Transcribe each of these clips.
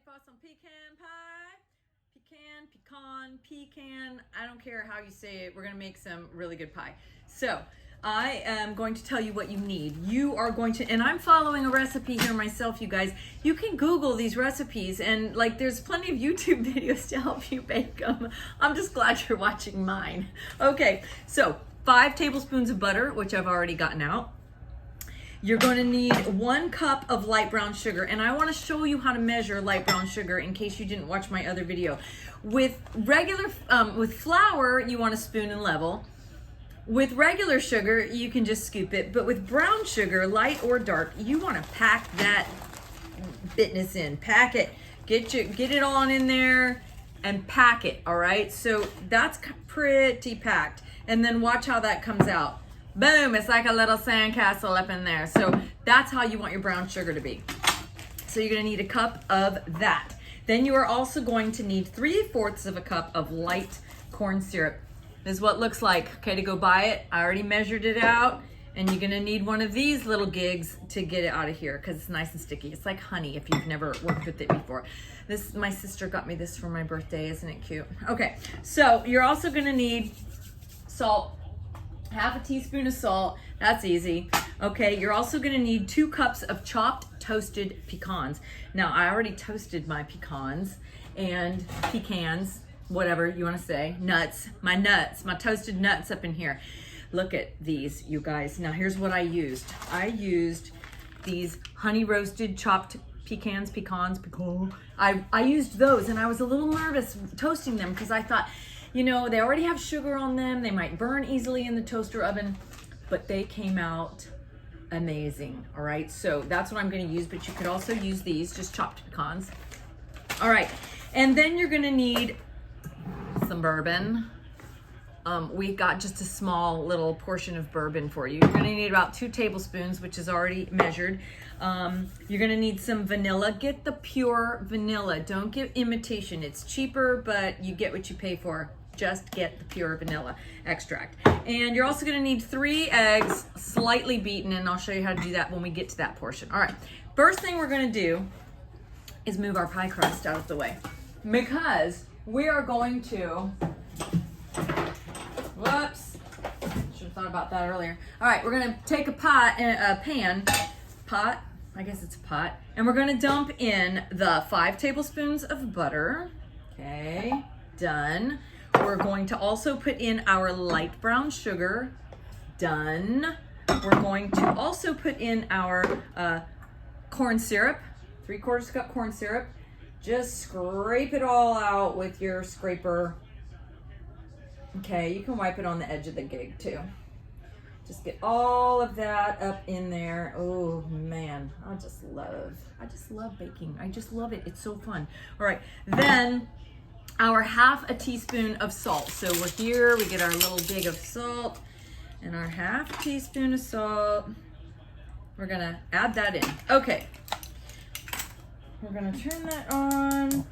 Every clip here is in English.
for some pecan pie. Pecan, I don't care how you say it. We're gonna make some really good pie. So I am going to tell you what you need. You are going to, and I'm following a recipe here myself, you guys. You can Google these recipes and like there's plenty of YouTube videos to help you bake them. I'm just glad you're watching mine. Okay, so 5 tablespoons of butter, which I've already gotten out. You're going to need 1 cup of light brown sugar, and I want to show you how to measure light brown sugar in case you didn't watch my other video. With regular, with flour, you want to spoon and level. With regular sugar, you can just scoop it, but with brown sugar, light or dark, you want to pack that bitness in. Pack it, get it on in there, and pack it. All right, so that's pretty packed, and then watch how that comes out. Boom, it's like a little sandcastle up in there. So that's how you want your brown sugar to be. So you're gonna need a cup of that. Then you are also going to need 3/4 of a cup of light corn syrup. This is what it looks like. Okay, to go buy it, I already measured it out, and you're gonna need one of these little gigs to get it out of here because it's nice and sticky. It's like honey if you've never worked with it before. My sister got me this for my birthday, isn't it cute? Okay, so you're also gonna need salt. 1/2 teaspoon of salt, that's easy. Okay, you're also gonna need 2 cups of chopped toasted pecans. Now, I already toasted my pecans and pecans, whatever you wanna say, nuts, my toasted nuts up in here. Look at these, you guys. Now, here's what I used. I used these honey roasted chopped pecans. I used those, and I was a little nervous toasting them because I thought, you know, they already have sugar on them. They might burn easily in the toaster oven, but they came out amazing, all right? So that's what I'm gonna use, but you could also use these, just chopped pecans. All right, and then you're gonna need some bourbon. We got just a small little portion of bourbon for you. You're gonna need about 2 tablespoons, which is already measured. You're gonna need some vanilla. Get the pure vanilla. Don't get imitation. It's cheaper, but you get what you pay for. Just get the pure vanilla extract. And you're also gonna need 3 eggs, slightly beaten, and I'll show you how to do that when we get to that portion. All right, first thing we're gonna do is move our pie crust out of the way because we are going to, whoops, should have thought about that earlier. All right, we're gonna take a pot, I guess it's a pot, and we're gonna dump in the 5 tablespoons of butter. Okay, done. We're going to also put in our light brown sugar. Done. We're going to also put in our corn syrup, 3/4 cup corn syrup. Just scrape it all out with your scraper. Okay, you can wipe it on the edge of the gig too. Just get all of that up in there. Oh man, I just love baking. I just love it. It's so fun. All right, then our 1/2 teaspoon of salt. So we're here, we get our little dig of salt and our 1/2 teaspoon of salt. We're gonna add that in. Okay, we're gonna turn that on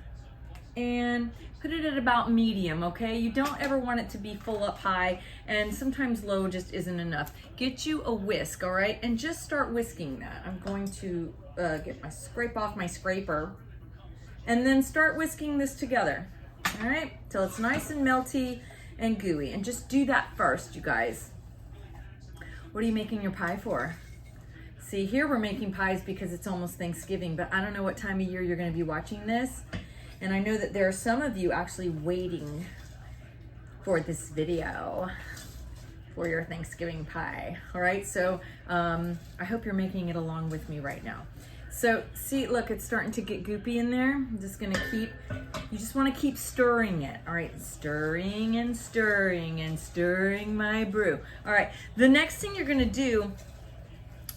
and put it at about medium, okay? You don't ever want it to be full up high, and sometimes low just isn't enough. Get you a whisk, all right? And just start whisking that. I'm going to scrape off my scraper, and then start whisking this together, all right? Till it's nice and melty and gooey. And just do that first, you guys. What are you making your pie for? See, here we're making pies because it's almost Thanksgiving, but I don't know what time of year you're gonna be watching this. And I know that there are some of you actually waiting for this video for your Thanksgiving pie. All right, so I hope you're making it along with me right now. So see, look, it's starting to get goopy in there. I'm just gonna you just wanna keep stirring it. All right, stirring and stirring and stirring my brew. All right, the next thing you're gonna do,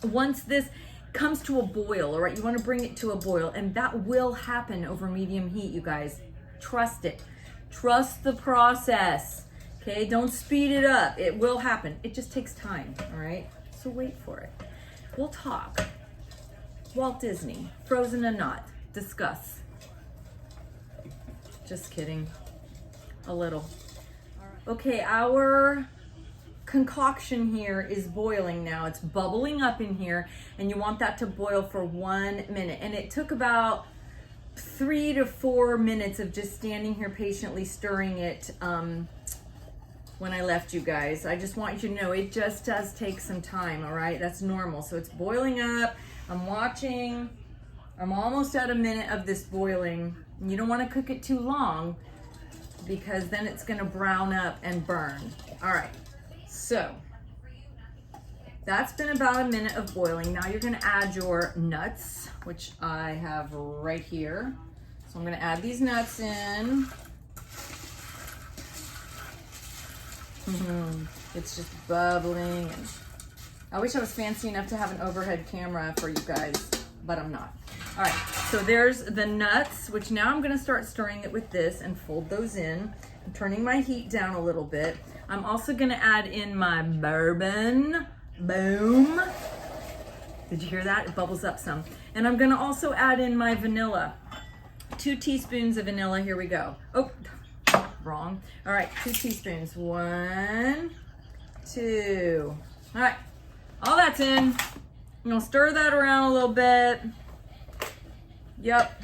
once this comes to a boil, all right, you want to bring it to a boil, and that will happen over medium heat, you guys. Trust it. Trust the process. Okay, don't speed it up. It will happen. It just takes time, all right? So wait for it. We'll talk. Walt Disney, Frozen and Not, discuss. Just kidding. A little. Okay, our concoction here is boiling now. It's bubbling up in here, and you want that to boil for 1 minute. And it took about 3 to 4 minutes of just standing here patiently stirring it when I left you guys. I just want you to know it just does take some time, all right? That's normal. So it's boiling up. I'm watching. I'm almost at a minute of this boiling. You don't want to cook it too long because then it's going to brown up and burn. All right. So that's been about a minute of boiling. Now you're going to add your nuts, which I have right here. So I'm going to add these nuts in. It's just bubbling, and I wish I was fancy enough to have an overhead camera for you guys, but I'm not. All right, so there's the nuts, which now I'm gonna start stirring it with this and fold those in. I'm turning my heat down a little bit. I'm also gonna add in my bourbon. Boom. Did you hear that? It bubbles up some. And I'm gonna also add in my vanilla. 2 teaspoons of vanilla, here we go. Oh, wrong. All right, 2 teaspoons. 1, 2. All right, all that's in. I'm gonna stir that around a little bit. Yep.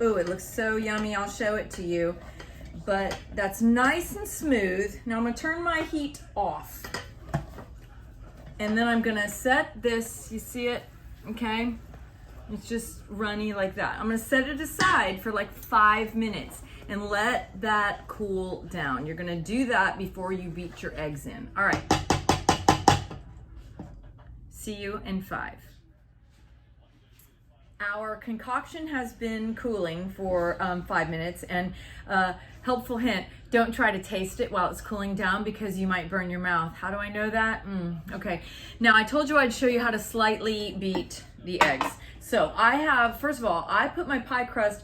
Ooh, it looks so yummy. I'll show it to you. But that's nice and smooth. Now I'm gonna turn my heat off. And then I'm gonna set this, you see it? Okay? It's just runny like that. I'm gonna set it aside for like 5 minutes and let that cool down. You're gonna do that before you beat your eggs in. All right. See you in 5. Our concoction has been cooling for 5 minutes, and helpful hint, don't try to taste it while it's cooling down because you might burn your mouth. How do I know that? Okay, now I told you I'd show you how to slightly beat the eggs. So I have, first of all, I put my pie crust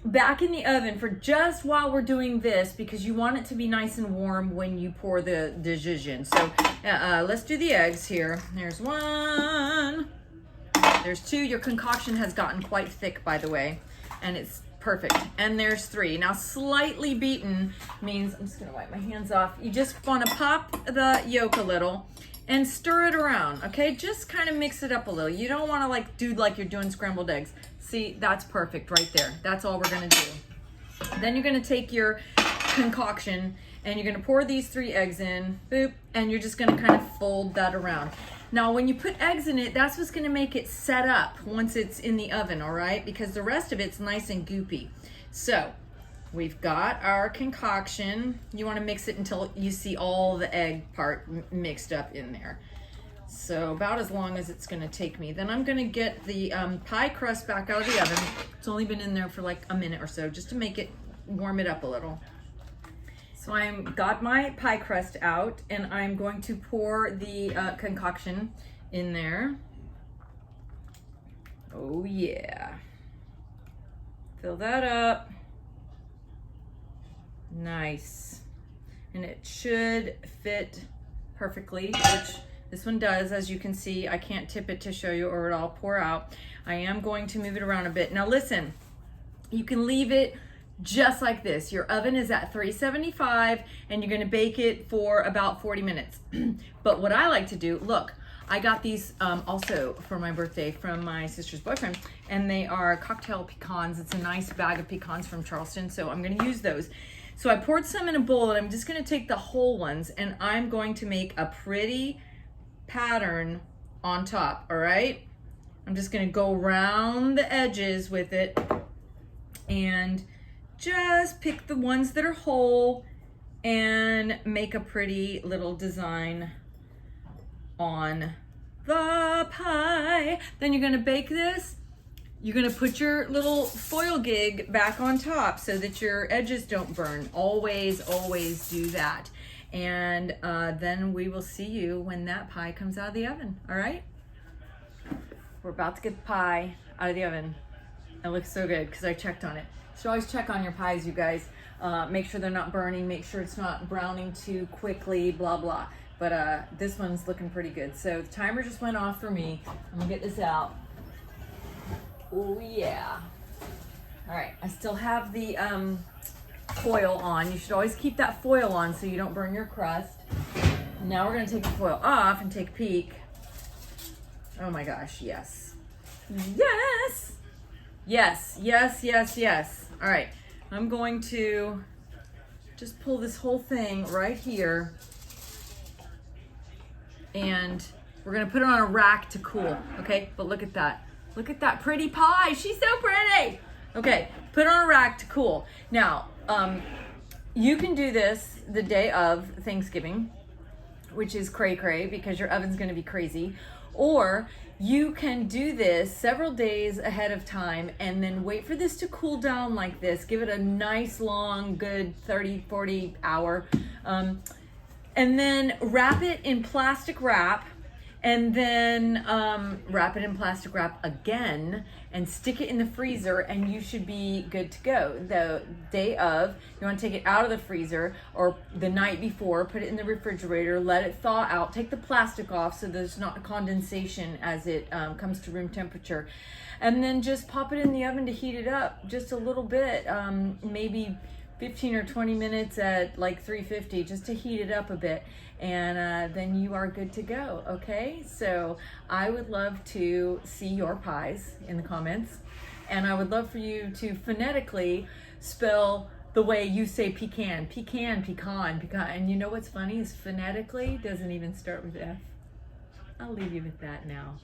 back in the oven for just while we're doing this because you want it to be nice and warm when you pour the decision. So let's do the eggs here. There's 1. There's 2. Your concoction has gotten quite thick, by the way, and it's perfect. And there's 3. Now, slightly beaten means, I'm just gonna wipe my hands off. You just wanna pop the yolk a little and stir it around, okay? Just kind of mix it up a little. You don't wanna like do like you're doing scrambled eggs. See, that's perfect right there. That's all we're gonna do. Then you're gonna take your concoction and you're gonna pour these 3 eggs in, boop, and you're just gonna kind of fold that around. Now, when you put eggs in it, that's what's gonna make it set up once it's in the oven, all right? Because the rest of it's nice and goopy. So, we've got our concoction. You wanna mix it until you see all the egg part mixed up in there. So, about as long as it's gonna take me. Then I'm gonna get the pie crust back out of the oven. It's only been in there for like a minute or so, just to make it, warm it up a little. So I've got my pie crust out, and I'm going to pour the concoction in there. Oh yeah. Fill that up. Nice. And it should fit perfectly, which this one does. As you can see, I can't tip it to show you or it'll all pour out. I am going to move it around a bit. Now listen, you can leave it just like this. Your oven is at 375 and you're gonna bake it for about 40 minutes. But what I like to do, look, I got these also for my birthday from my sister's boyfriend, and they are cocktail pecans. It's a nice bag of pecans from Charleston, so I'm gonna use those. So I poured some in a bowl, and I'm just gonna take the whole ones and I'm going to make a pretty pattern on top, all right? I'm just gonna go around the edges with it and just pick the ones that are whole and make a pretty little design on the pie. Then you're gonna bake this. You're gonna put your little foil gig back on top so that your edges don't burn. Always, always do that. And then we will see you when that pie comes out of the oven, all right? We're about to get the pie out of the oven. It looks so good because I checked on it. You should always check on your pies, you guys. Make sure they're not burning, make sure it's not browning too quickly, blah, blah. But this one's looking pretty good. So the timer just went off for me. I'm gonna get this out. Oh yeah. All right, I still have the foil on. You should always keep that foil on so you don't burn your crust. Now we're gonna take the foil off and take a peek. Oh my gosh, yes. Yes! Yes, yes, yes, yes. All right, I'm going to just pull this whole thing right here, and we're gonna put it on a rack to cool, okay? But look at that. Look at that pretty pie. She's so pretty. Okay, put it on a rack to cool. Now, you can do this the day of Thanksgiving, which is cray-cray because your oven's gonna be crazy. Or you can do this several days ahead of time and then wait for this to cool down like this. Give it a nice long, good 30, 40 hour. And then wrap it in plastic wrap, and then wrap it in plastic wrap again and stick it in the freezer, and you should be good to go. The day of, you want to take it out of the freezer or the night before, put it in the refrigerator, let it thaw out, take the plastic off so there's not condensation as it comes to room temperature, and then just pop it in the oven to heat it up just a little bit, maybe 15 or 20 minutes at like 350, just to heat it up a bit, and then you are good to go. Okay, so I would love to see your pies in the comments, and I would love for you to phonetically spell the way you say pecan, pecan, pecan, pecan. And you know what's funny is phonetically doesn't even start with F. I'll leave you with that now.